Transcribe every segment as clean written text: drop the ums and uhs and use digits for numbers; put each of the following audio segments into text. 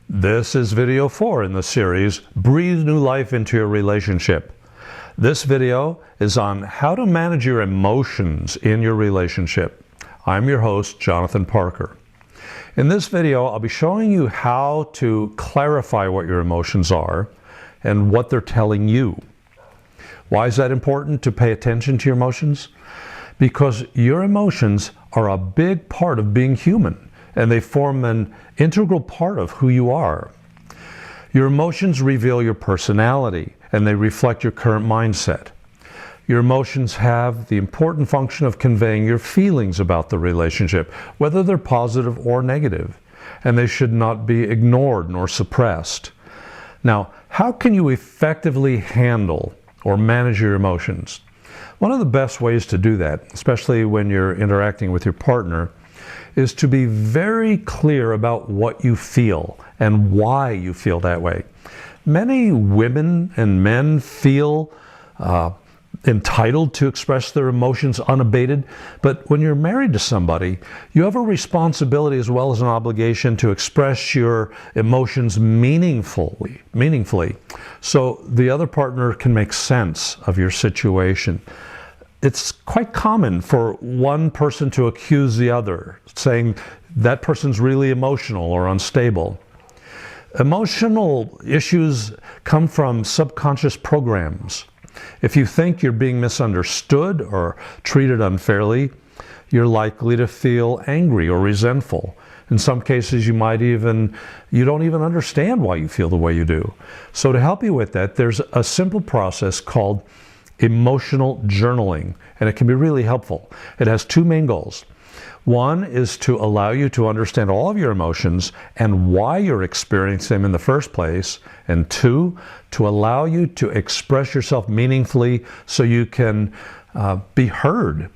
This is video 4 in the series, Breathe New Life into Your Relationship. This video is on how to manage your emotions in your relationship. I'm your host, Jonathan Parker. In this video, I'll be showing you how to clarify what your emotions are and what they're telling you. Why is that important to pay attention to your emotions? Because your emotions are a big part of being human, and they form an integral part of who you are. Your emotions reveal your personality, and they reflect your current mindset. Your emotions have the important function of conveying your feelings about the relationship, whether they're positive or negative, and they should not be ignored nor suppressed. Now, how can you effectively handle or manage your emotions? One of the best ways to do that, especially when you're interacting with your partner, is to be very clear about what you feel and why you feel that way. Many women and men feel entitled to express their emotions unabated, but when you're married to somebody, you have a responsibility as well as an obligation to express your emotions meaningfully, so the other partner can make sense of your situation. It's quite common for one person to accuse the other, saying that person's really emotional or unstable. Emotional issues come from subconscious programs. If you think you're being misunderstood or treated unfairly, you're likely to feel angry or resentful. In some cases, you don't even understand why you feel the way you do. So to help you with that, there's a simple process called emotional journaling, and it can be really helpful. It has two main goals. One is to allow you to understand all of your emotions and why you're experiencing them in the first place. And two, to allow you to express yourself meaningfully so you can be heard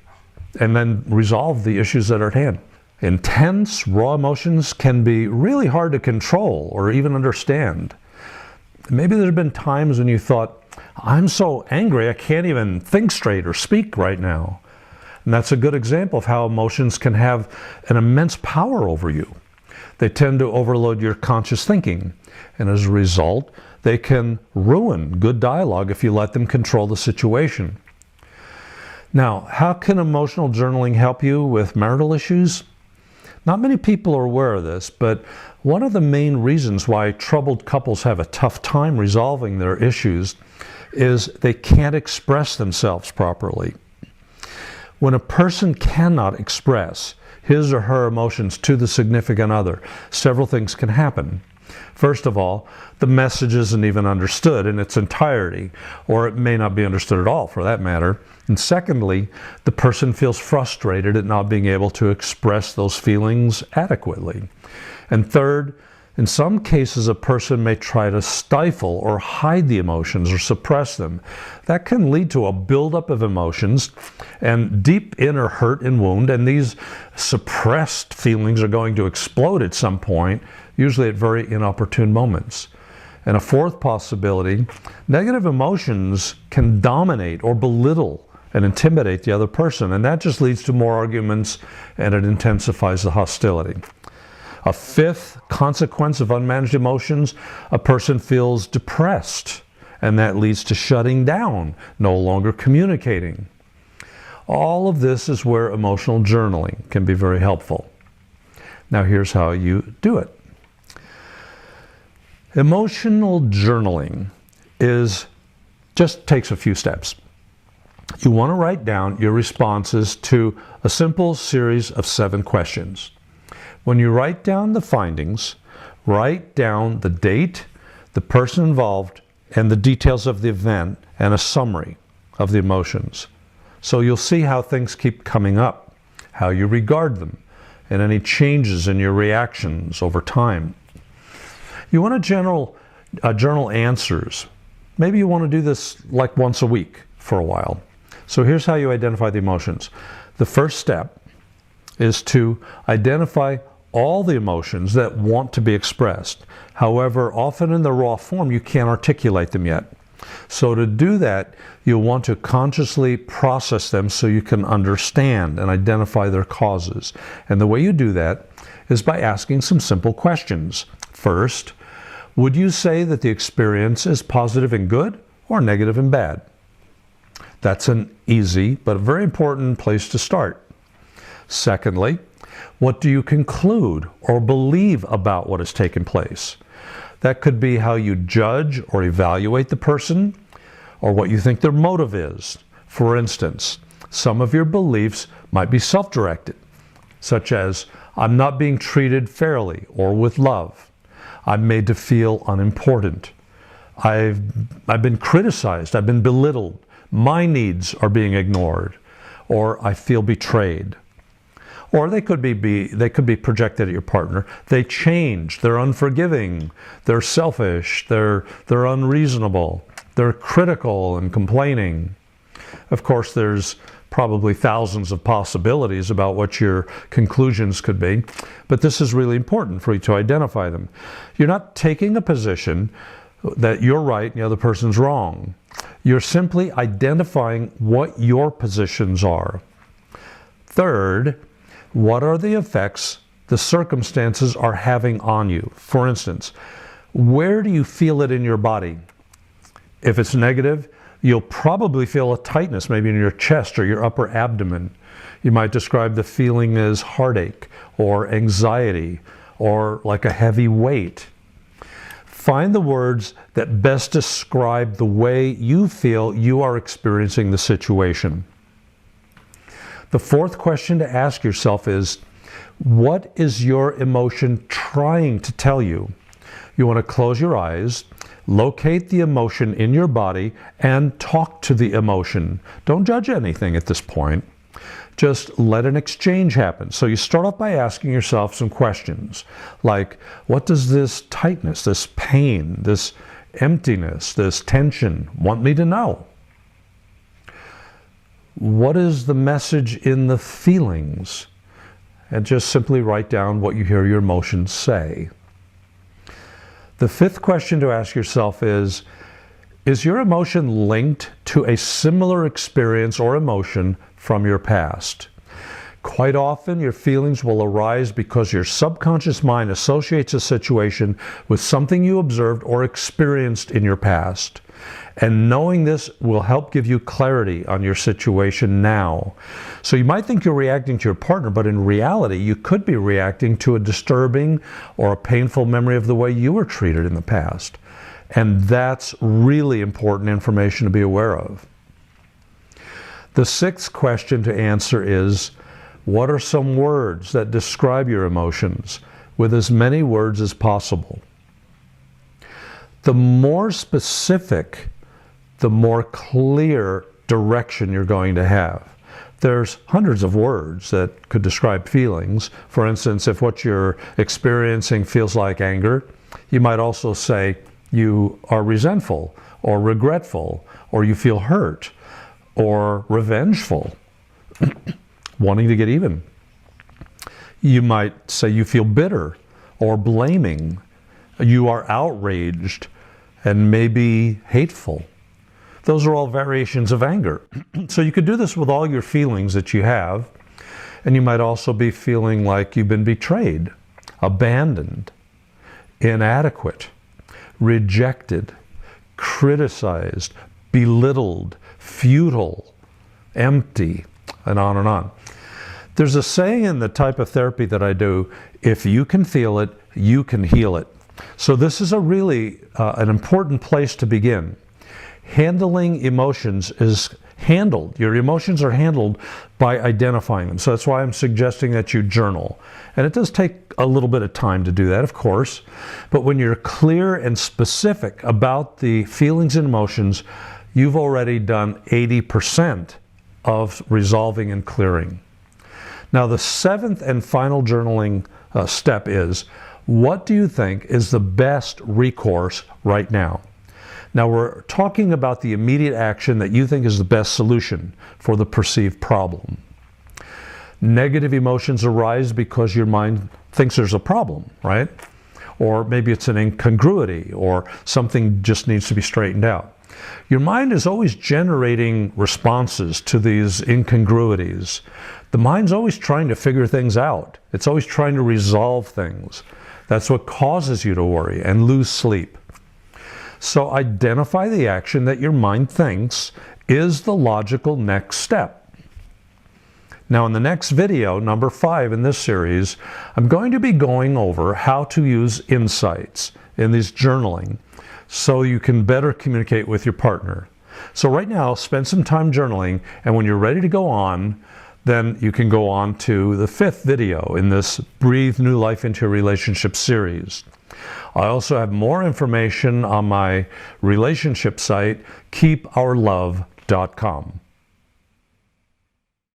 and then resolve the issues that are at hand. Intense, raw emotions can be really hard to control or even understand. Maybe there have been times when you thought, I'm so angry I can't even think straight or speak right now. And that's a good example of how emotions can have an immense power over you. They tend to overload your conscious thinking, and as a result, they can ruin good dialogue if you let them control the situation. Now, how can emotional journaling help you with marital issues? Not many people are aware of this, but one of the main reasons why troubled couples have a tough time resolving their issues is they can't express themselves properly. When a person cannot express his or her emotions to the significant other, several things can happen. First of all, the message isn't even understood in its entirety, or it may not be understood at all for that matter. And secondly, the person feels frustrated at not being able to express those feelings adequately. And third, in some cases, a person may try to stifle or hide the emotions or suppress them. That can lead to a buildup of emotions and deep inner hurt and wound, and these suppressed feelings are going to explode at some point, usually at very inopportune moments. And a fourth possibility, negative emotions can dominate or belittle and intimidate the other person, and that just leads to more arguments and it intensifies the hostility. A fifth consequence of unmanaged emotions, a person feels depressed, and that leads to shutting down, no longer communicating. All of this is where emotional journaling can be very helpful. Now here's how you do it. Emotional journaling just takes a few steps. You want to write down your responses to a simple series of 7 questions. When you write down the findings, write down the date, the person involved, and the details of the event, and a summary of the emotions. So you'll see how things keep coming up, how you regard them, and any changes in your reactions over time. You want to journal answers. Maybe you want to do this like once a week for a while. So here's how you identify the emotions. The first step is to identify all the emotions that want to be expressed. However, often in the raw form, you can't articulate them yet. So to do that, you'll want to consciously process them so you can understand and identify their causes. And the way you do that is by asking some simple questions. First, Would you say that the experience is positive and good or negative and bad? That's an easy but very important place to start. Secondly, what do you conclude or believe about what has taken place? That could be how you judge or evaluate the person, or what you think their motive is. For instance, some of your beliefs might be self-directed, such as, I'm not being treated fairly or with love. I'm made to feel unimportant. I've been criticized. I've been belittled. My needs are being ignored. Or I feel betrayed. Or they could be projected at your partner. They change. They're unforgiving. They're selfish. They're unreasonable. They're critical and complaining. Of course, there's probably thousands of possibilities about what your conclusions could be, but this is really important for you to identify them. You're not taking a position that you're right and the other person's wrong. You're simply identifying what your positions are. Third, what are the effects the circumstances are having on you? For instance, where do you feel it in your body? If it's negative, you'll probably feel a tightness maybe in your chest or your upper abdomen. You might describe the feeling as heartache or anxiety or like a heavy weight. Find the words that best describe the way you feel you are experiencing the situation. The fourth question to ask yourself is, what is your emotion trying to tell you? You want to close your eyes, locate the emotion in your body, and talk to the emotion. Don't judge anything at this point. Just let an exchange happen. So you start off by asking yourself some questions like, what does this tightness, this pain, this emptiness, this tension want me to know? What is the message in the feelings? And just simply write down what you hear your emotions say. The fifth question to ask yourself is your emotion linked to a similar experience or emotion from your past? Quite often, your feelings will arise because your subconscious mind associates a situation with something you observed or experienced in your past. And knowing this will help give you clarity on your situation now. So you might think you're reacting to your partner, but in reality, you could be reacting to a disturbing or a painful memory of the way you were treated in the past. And that's really important information to be aware of. The sixth question to answer is, what are some words that describe your emotions, with as many words as possible? The more specific, the more clear direction you're going to have. There's hundreds of words that could describe feelings. For instance, if what you're experiencing feels like anger, you might also say you are resentful or regretful, or you feel hurt or revengeful, wanting to get even. You might say you feel bitter or blaming. You are outraged and maybe hateful. Those are all variations of anger. So you could do this with all your feelings that you have, and you might also be feeling like you've been betrayed, abandoned, inadequate, rejected, criticized, belittled, futile, empty, and on and on. There's a saying in the type of therapy that I do, if you can feel it, you can heal it. So this is a really an important place to begin. Handling emotions is handled. Your emotions are handled by identifying them. So that's why I'm suggesting that you journal. And it does take a little bit of time to do that, of course. But when you're clear and specific about the feelings and emotions, you've already done 80% of resolving and clearing. Now, the seventh and final journaling step is, what do you think is the best recourse right now? Now, we're talking about the immediate action that you think is the best solution for the perceived problem. Negative emotions arise because your mind thinks there's a problem, right? Or maybe it's an incongruity, or something just needs to be straightened out. Your mind is always generating responses to these incongruities. The mind's always trying to figure things out. It's always trying to resolve things. That's what causes you to worry and lose sleep. So identify the action that your mind thinks is the logical next step. Now in the next video, number 5 in this series, I'm going to be going over how to use insights in this journaling so you can better communicate with your partner. So right now, spend some time journaling, and when you're ready to go on, then you can go on to the 5th video in this Breathe New Life into Your Relationship series. I also have more information on my relationship site, keepourlove.com.